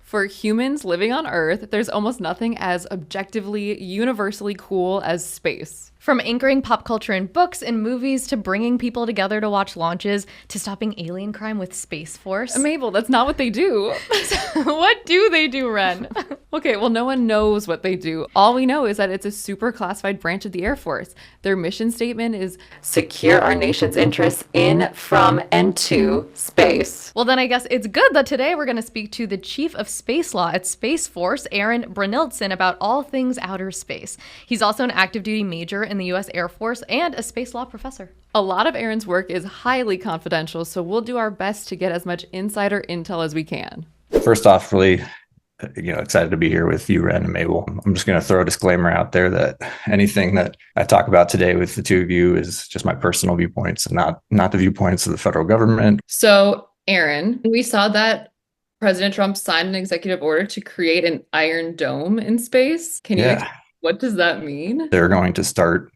For humans living on Earth, there's almost nothing as objectively, universally cool as space. From anchoring pop culture in books and movies to bringing people together to watch launches to stopping alien crime with Space Force. Mabel, that's not what they do. What do they do, Ren? Okay, well, no one knows what they do. All we know is that it's a super classified branch of the Air Force. Their mission statement is secure our nation's interests in, from, and to space. Well, then I guess it's good that today we're going to speak to the Chief of Space Law at Space Force, Aaron Brynildson, about all things outer space. He's also an active duty major in the U.S. Air Force and a space law professor. A lot of Aaron's work is highly confidential, so we'll do our best to get as much insider intel as we can. First off, really excited to be here with you, Ren and Mabel. I'm just going to throw a disclaimer out there that anything that I talk about today with the two of you is just my personal viewpoints and not the viewpoints of the federal government. So, Aaron, we saw that President Trump signed an executive order to create an Iron Dome in space. Can you explain what does that mean? They're going to start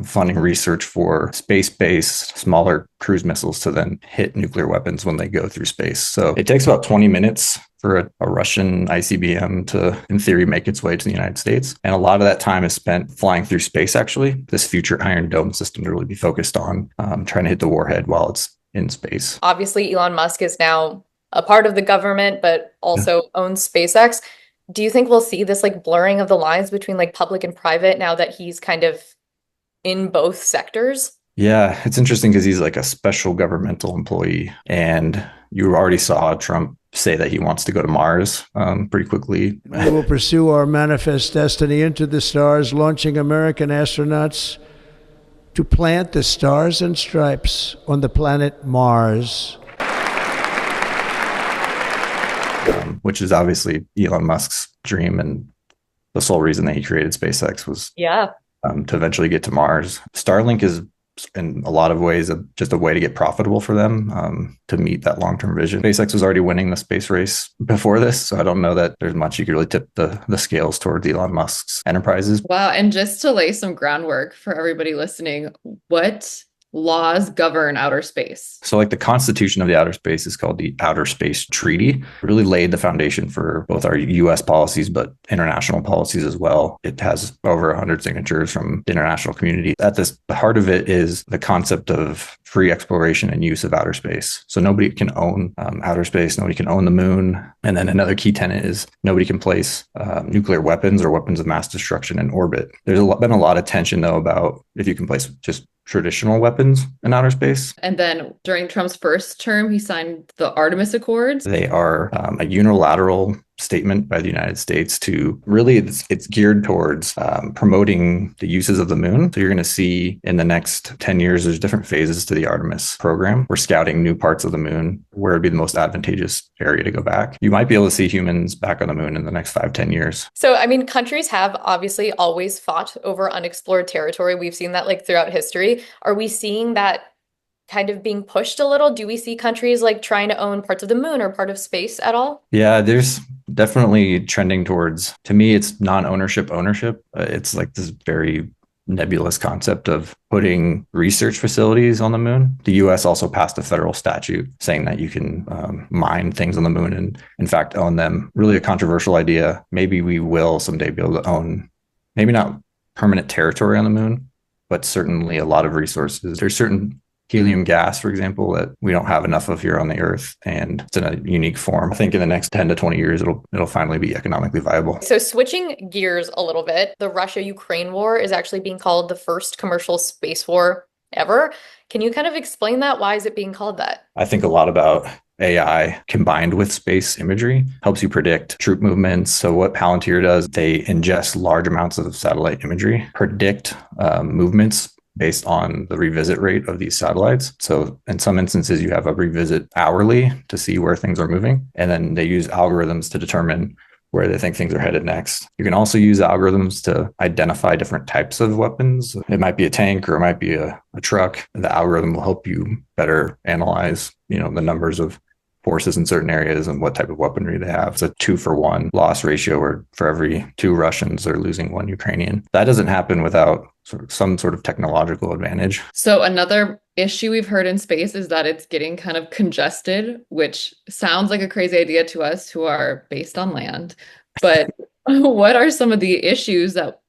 funding research for space-based smaller cruise missiles to then hit nuclear weapons when they go through space. So it takes about 20 minutes for a Russian ICBM to, in theory, make its way to the United States. And a lot of that time is spent flying through space, actually. This future Iron Dome system to really be focused on trying to hit the warhead while it's in space. Obviously, Elon Musk is now a part of the government, but also owns SpaceX. Do you think we'll see this blurring of the lines between public and private now that he's kind of in both sectors? Yeah, it's interesting because he's a special governmental employee. And you already saw Trump say that he wants to go to Mars pretty quickly. We will pursue our manifest destiny into the stars, launching American astronauts to plant the stars and stripes on the planet Mars. Which is obviously Elon Musk's dream, and the sole reason that he created SpaceX was to eventually get to Mars. Starlink is, in a lot of ways, just a way to get profitable for them to meet that long-term vision. SpaceX was already winning the space race before this, so I don't know that there's much you could really tip the scales towards Elon Musk's enterprises. Wow, and just to lay some groundwork for everybody listening, what laws govern outer space? So the Constitution of the outer space is called the Outer Space Treaty. It really laid the foundation for both our U.S. policies, but international policies as well. It has over 100 signatures from the international community. The heart of it is the concept of free exploration and use of outer space. So nobody can own outer space. Nobody can own the moon. And then another key tenet is nobody can place nuclear weapons or weapons of mass destruction in orbit. There's been a lot of tension, though, about if you can place just traditional weapons in outer space. And then during Trump's first term, he signed the Artemis Accords. They are a unilateral statement by the United States to really, it's geared towards promoting the uses of the moon. So you're going to see in the next 10 years, there's different phases to the Artemis program. We're scouting new parts of the moon where it'd be the most advantageous area to go back. You might be able to see humans back on the moon in the next 5-10 years. So, countries have obviously always fought over unexplored territory. We've seen that throughout history. Are we seeing that kind of being pushed a little? Do we see countries trying to own parts of the moon or part of space at all? Yeah, there's definitely trending towards, to me, it's non-ownership ownership. It's this very nebulous concept of putting research facilities on the moon. The US also passed a federal statute saying that you can mine things on the moon and, in fact, own them. Really a controversial idea. Maybe we will someday be able to own, maybe not permanent territory on the moon, but certainly a lot of resources. There's certain helium gas, for example, that we don't have enough of here on the Earth, and it's in a unique form. I think in the next 10 to 20 years, it'll finally be economically viable. So switching gears a little bit, the Russia-Ukraine war is actually being called the first commercial space war ever. Can you kind of explain that? Why is it being called that? I think a lot about AI combined with space imagery helps you predict troop movements. So what Palantir does, they ingest large amounts of satellite imagery, predict movements based on the revisit rate of these satellites. So in some instances, you have a revisit hourly to see where things are moving. And then they use algorithms to determine where they think things are headed next. You can also use algorithms to identify different types of weapons. It might be a tank or it might be a truck. The algorithm will help you better analyze, the numbers of forces in certain areas and what type of weaponry they have. It's a 2-for-1 loss ratio where for every 2 Russians, they're losing 1 Ukrainian. That doesn't happen without some sort of technological advantage. So another issue we've heard in space is that it's getting kind of congested, which sounds like a crazy idea to us who are based on land. But what are some of the issues that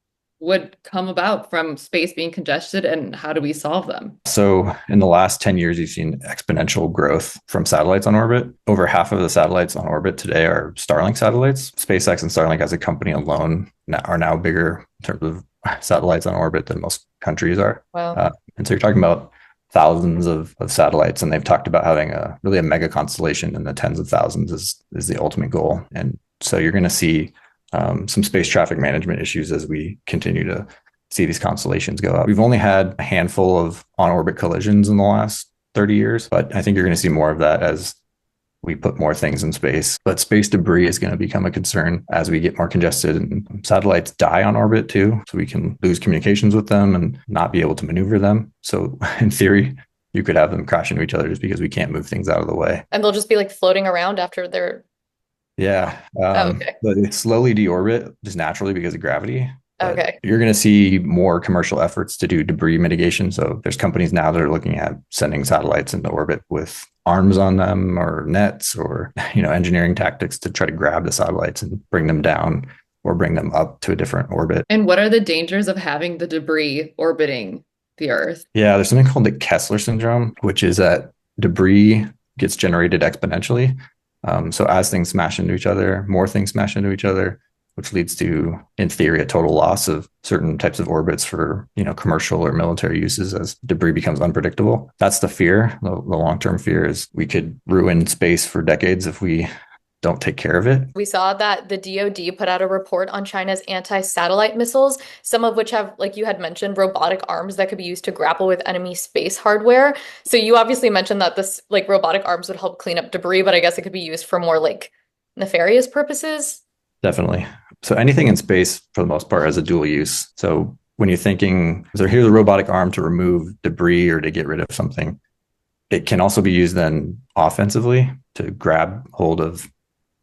would come about from space being congested, and how do we solve them? So in the last 10 years, you've seen exponential growth from satellites on orbit. Over half of the satellites on orbit today are Starlink satellites. SpaceX and Starlink as a company alone are now bigger in terms of satellites on orbit than most countries are. Wow. And so you're talking about thousands of satellites, and they've talked about having really a mega constellation in the tens of thousands is the ultimate goal. And so you're going to see some space traffic management issues as we continue to see these constellations go up. We've only had a handful of on-orbit collisions in the last 30 years, but I think you're going to see more of that as we put more things in space. But space debris is going to become a concern as we get more congested, and satellites die on orbit too. So we can lose communications with them and not be able to maneuver them. So in theory, you could have them crash into each other just because we can't move things out of the way. And they'll just be like floating around after they're. Yeah. Okay. But they slowly deorbit just naturally because of gravity. But Okay. you're going to see more commercial efforts to do debris mitigation. So there's companies now that are looking at sending satellites into orbit with arms on them or nets or, engineering tactics to try to grab the satellites and bring them down or bring them up to a different orbit. And what are the dangers of having the debris orbiting the Earth? Yeah, there's something called the Kessler syndrome, which is that debris gets generated exponentially. So as things smash into each other, more things smash into each other, which leads to, in theory, a total loss of certain types of orbits for, commercial or military uses as debris becomes unpredictable. That's the fear. The long-term fear is we could ruin space for decades if we don't take care of it. We saw that the DoD put out a report on China's anti-satellite missiles, some of which have, like you had mentioned, robotic arms that could be used to grapple with enemy space hardware. So you obviously mentioned that this robotic arms would help clean up debris, but I guess it could be used for more nefarious purposes. Definitely. So anything in space, for the most part, has a dual use. So when you're thinking, so here's a robotic arm to remove debris or to get rid of something, it can also be used then offensively to grab hold of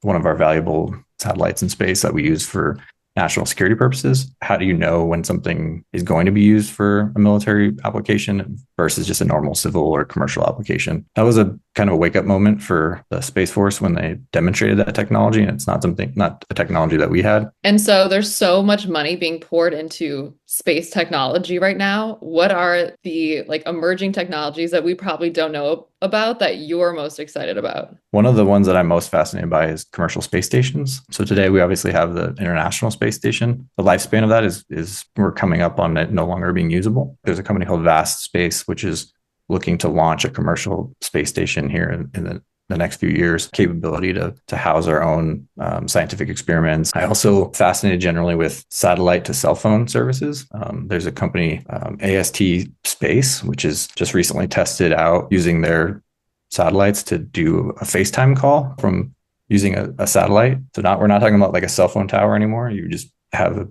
one of our valuable satellites in space that we use for national security purposes. How do you know when something is going to be used for a military application versus just a normal civil or commercial application? That was a kind of a wake-up moment for the Space Force when they demonstrated that technology, and it's not a technology that we had. And so there's so much money being poured into space technology right now. What are the emerging technologies that we probably don't know about that you're most excited about? One of the ones that I'm most fascinated by is commercial space stations. So today we obviously have the International Space Station. The lifespan of that is we're coming up on it no longer being usable. There's a company called Vast Space, which is looking to launch a commercial space station here in the next few years, capability to house our own scientific experiments. I also fascinated generally with satellite to cell phone services. There's a company, AST Space, which is just recently tested out using their satellites to do a FaceTime call from using a satellite. So we're not talking about a cell phone tower anymore. You just have a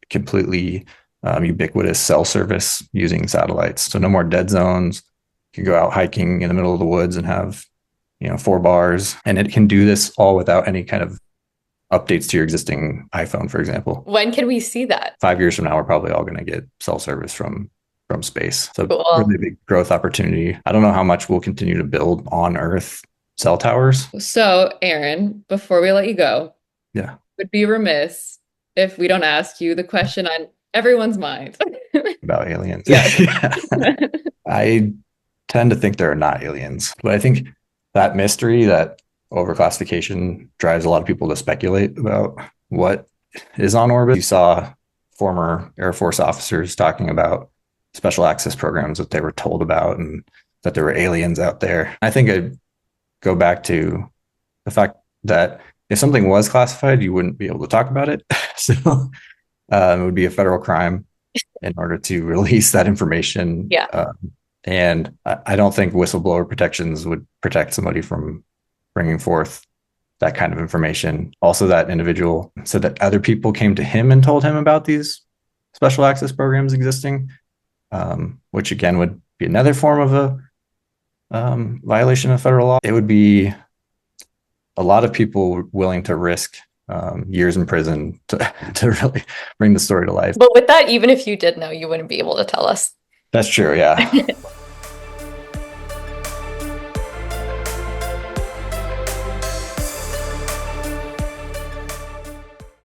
completely ubiquitous cell service using satellites. So no more dead zones. You can go out hiking in the middle of the woods and have 4 bars, and it can do this all without any kind of updates to your existing iPhone, for example. When can we see that? 5 years from now, we're probably all going to get cell service from space. So Cool. really big growth opportunity. I don't know how much we'll continue to build on Earth cell towers. So Aaron, before we let you go, Yeah. would be remiss if we don't ask you the question on everyone's mind. About aliens. Yeah. I tend to think there are not aliens, but I think that mystery, that overclassification, drives a lot of people to speculate about what is on orbit. You saw former Air Force officers talking about special access programs that they were told about and that there were aliens out there. I think I'd go back to the fact that if something was classified, you wouldn't be able to talk about it. So it would be a federal crime in order to release that information. Yeah. And I don't think whistleblower protections would protect somebody from bringing forth that kind of information. Also, that individual said that other people came to him and told him about these special access programs existing, which again would be another form of a violation of federal law. It would be a lot of people willing to risk years in prison to really bring the story to life. But with that, even if you did know, you wouldn't be able to tell us. That's true. Yeah.